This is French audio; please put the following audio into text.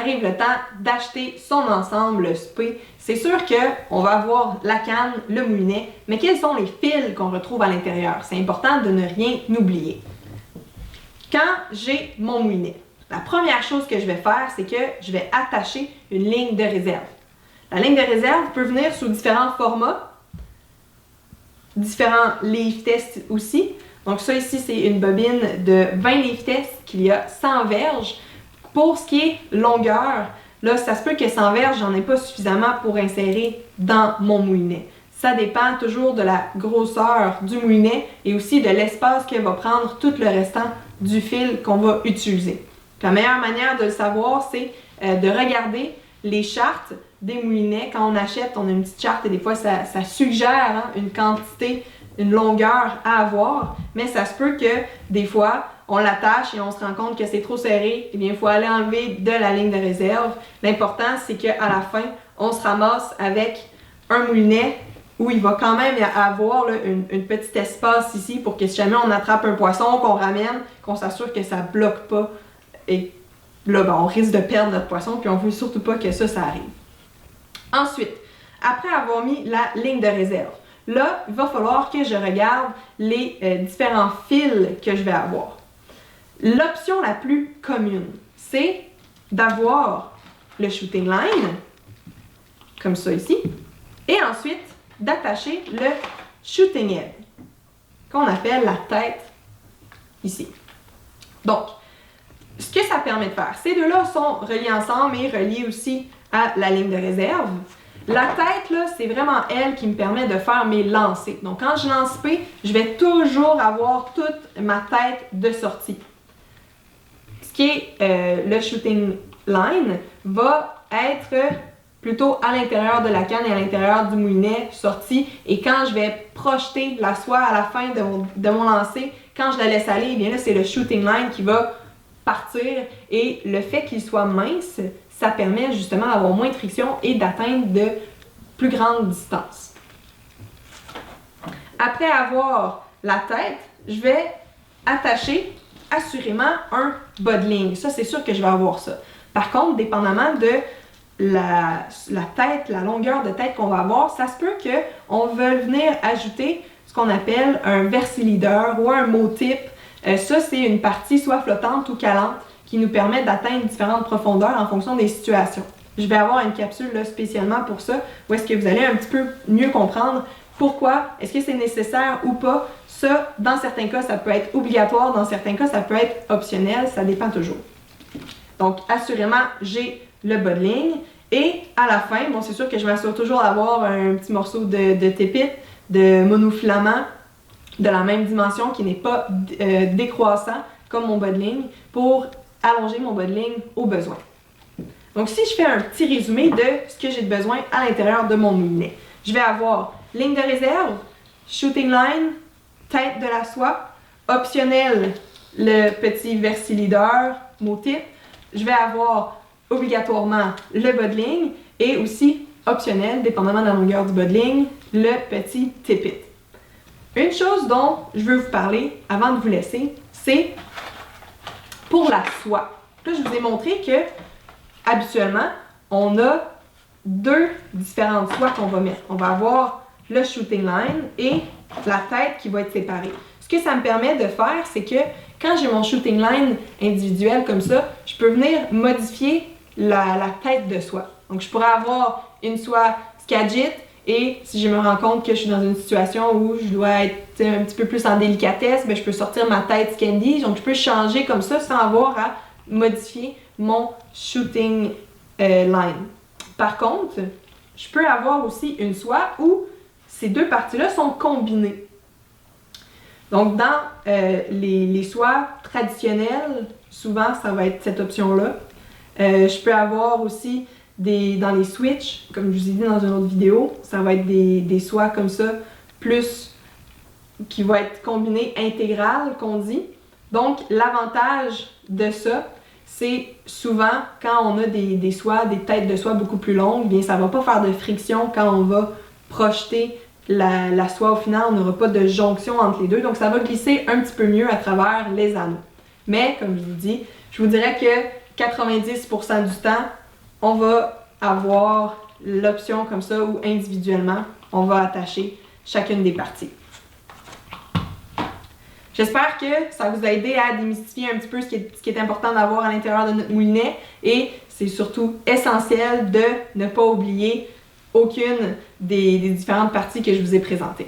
arrive le temps d'acheter son ensemble souper, c'est sûr qu'on va avoir la canne, le moulinet, mais quels sont les fils qu'on retrouve à l'intérieur? C'est important de ne rien oublier. Quand j'ai mon moulinet, la première chose que je vais faire, c'est que je vais attacher une ligne de réserve. La ligne de réserve peut venir sous différents formats, différents livres-tests aussi. Donc ça ici, c'est une bobine de 20 livres-tests qu'il y a 100 verges. Pour ce qui est longueur, là, ça se peut que 100 verges, j'en ai pas suffisamment pour insérer dans mon moulinet. Ça dépend toujours de la grosseur du moulinet et aussi de l'espace que va prendre tout le restant du fil qu'on va utiliser. La meilleure manière de le savoir, c'est de regarder les chartes des moulinets. Quand on achète, on a une petite charte et des fois, ça suggère une quantité, une longueur à avoir, mais ça se peut que des fois, on l'attache et on se rend compte que c'est trop serré, eh bien, il faut aller enlever de la ligne de réserve. L'important, c'est qu'à la fin, on se ramasse avec un moulinet où il va quand même y avoir là, une petite espace ici pour que si jamais on attrape un poisson, qu'on ramène, qu'on s'assure que ça ne bloque pas. Et là, ben, on risque de perdre notre poisson, puis on ne veut surtout pas que ça arrive. Ensuite, après avoir mis la ligne de réserve, là, il va falloir que je regarde les différents fils que je vais avoir. L'option la plus commune, c'est d'avoir le shooting line, comme ça ici, et ensuite d'attacher le shooting head, qu'on appelle la tête ici. Donc, ce que ça permet de faire, ces deux-là sont reliés ensemble et reliés aussi à la ligne de réserve. La tête, là, c'est vraiment elle qui me permet de faire mes lancers. Donc, quand je lance P, je vais toujours avoir toute ma tête de sortie. Ce qui est le shooting line va être plutôt à l'intérieur de la canne et à l'intérieur du moulinet sorti. Et quand je vais projeter la soie à la fin de mon lancer, quand je la laisse aller, eh bien là, c'est le shooting line qui va partir. Et le fait qu'il soit mince, ça permet justement d'avoir moins de friction et d'atteindre de plus grandes distances. Après avoir la tête, je vais attacher assurément un bas de ligne. Ça, c'est sûr que je vais avoir ça. Par contre, dépendamment de la tête, la longueur de tête qu'on va avoir, ça se peut qu'on veuille venir ajouter ce qu'on appelle un versileader ou un mot-type. Ça, c'est une partie soit flottante ou calante qui nous permet d'atteindre différentes profondeurs en fonction des situations. Je vais avoir une capsule là, spécialement pour ça, où est-ce que vous allez un petit peu mieux comprendre pourquoi, est-ce que c'est nécessaire ou pas. Ça, dans certains cas, ça peut être obligatoire, dans certains cas, ça peut être optionnel, ça dépend toujours. Donc, assurément, j'ai le bas de ligne. Et à la fin, bon, c'est sûr que je m'assure toujours d'avoir un petit morceau de tépite, de monofilament, de la même dimension qui n'est pas décroissant comme mon bas de ligne pour allonger mon bas de ligne au besoin. Donc, si je fais un petit résumé de ce que j'ai de besoin à l'intérieur de mon moulinet, je vais avoir ligne de réserve, shooting line, tête de la soie, optionnel, le petit versileader, mot-type. Je vais avoir obligatoirement le bas de ligne et aussi optionnel, dépendamment de la longueur du bas de ligne, le petit tépit. Une chose dont je veux vous parler avant de vous laisser, c'est pour la soie. Là, je vous ai montré que habituellement, on a deux différentes soies qu'on va mettre. On va avoir le shooting line et la tête qui va être séparée. Ce que ça me permet de faire, c'est que quand j'ai mon shooting line individuel comme ça, je peux venir modifier la tête de soie. Donc, je pourrais avoir une soie Skagit et si je me rends compte que je suis dans une situation où je dois être un petit peu plus en délicatesse, bien, je peux sortir ma tête Scandi. Donc, je peux changer comme ça sans avoir à modifier mon shooting line. Par contre, je peux avoir aussi une soie où ces deux parties-là sont combinées. Donc, dans les soies traditionnelles, souvent, ça va être cette option-là. Je peux avoir aussi dans les switches, comme je vous ai dit dans une autre vidéo, ça va être des soies comme ça, plus qui vont être combinées intégrales, qu'on dit. Donc, l'avantage de ça, c'est souvent quand on a des soies, des têtes de soie beaucoup plus longues, bien ça ne va pas faire de friction quand on va projeter la soie au final, on n'aura pas de jonction entre les deux, donc ça va glisser un petit peu mieux à travers les anneaux. Mais, comme je vous dis, je vous dirais que 90% du temps, on va avoir l'option comme ça où individuellement, on va attacher chacune des parties. J'espère que ça vous a aidé à démystifier un petit peu ce qui est important d'avoir à l'intérieur de notre moulinet et c'est surtout essentiel de ne pas oublier aucune des différentes parties que je vous ai présentées.